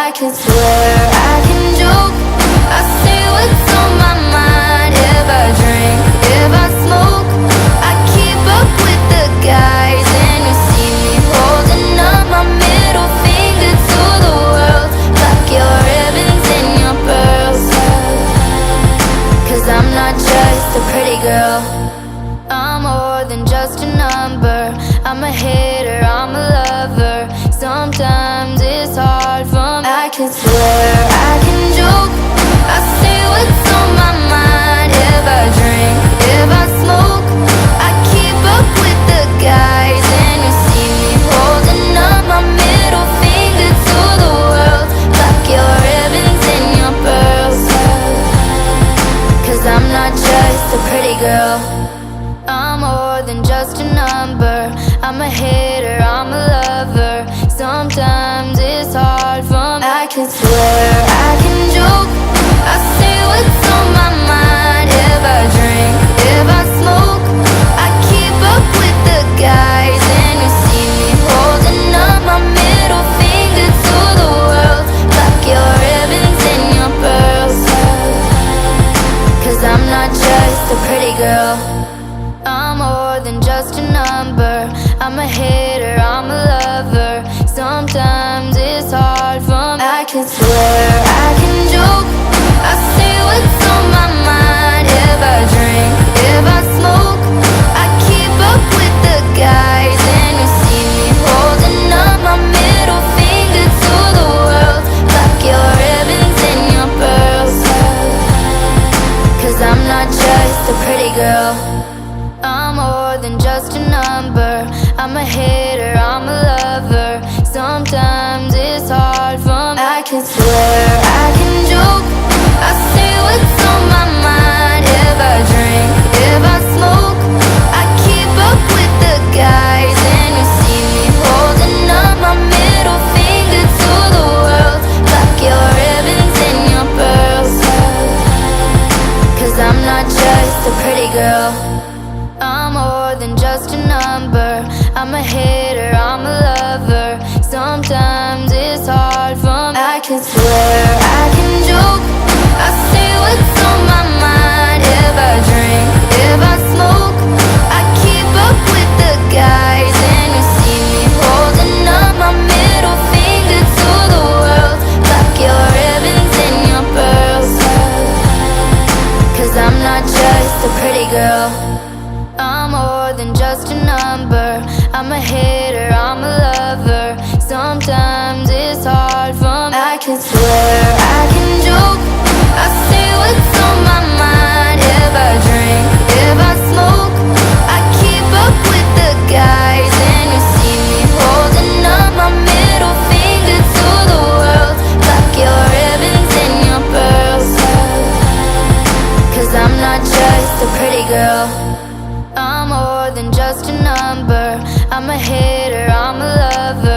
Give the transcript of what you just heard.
I can swear, I can joke, I say what's on my mind. If I drink, if I smoke, I keep up with the guys. And you see me holding up my middle finger to the world. Tuck your ribbons and your pearls, 'cause I'm not just a pretty girl, I'm more than just a number. I'm a hater, I'm a lover. Sometimes it's hard for me. I can swear, I can joke, I say what's on my mind. If I drink, if I smoke, I keep up with the guys. And you see me holding up my middle finger to the world. Tuck your ribbons and your pearls, 'cause I'm not just a pretty girl, I'm more than just a number. I'm a hater, I'm a lover. Sometimes it's hard for me. I can swear, I can joke, I say what's on my mind. If I drink, if I smoke, I keep up with the guys. And you see me holding up my middle finger to the world. Tuck your ribbons and your pearls, 'cause I'm not just a pretty girl, I'm more than just a number. I'm a hater, I'm a lover. Sometimes it's hard for me. I can swear, I can joke, I say what's on my mind. If I drink, if I smoke, I keep up with the guys. And you see me holding up my middle finger to the world. Tuck your ribbons and your pearls, 'cause I'm not just a pretty girl, I'm more than just a number. I'm a hater, I'm a lover. Sometimes it's hard for me. I can swear, I can joke, I say what's on my mind. If I drink, if I smoke, I keep up with the guys. And you see me holding up my middle finger to the world. Tuck your ribbons and your pearls, 'cause I'm not just a pretty girl, I'm more than just a number. I'm a hater, I'm a lover. Sometimes it's hard for me. I can swear, I can joke, I say what's on my mind. If I drink, if I smoke, I keep up with the guys. And you see me holding up my middle finger to the world. Tuck your ribbons and your pearls, 'cause I'm not just a pretty girl, I'm more than just a number. I'm a hater, I'm a lover. Sometimes it's hard for me. I can swear, I can joke, I say what's on my mind. If I drink, if I smoke, I keep up with the guys. And you see me holding up my middle finger to the world. Tuck your ribbons and your pearls, 'cause I'm not just a pretty girl, I'm more than just a number. I'm a hater, I'm a lover.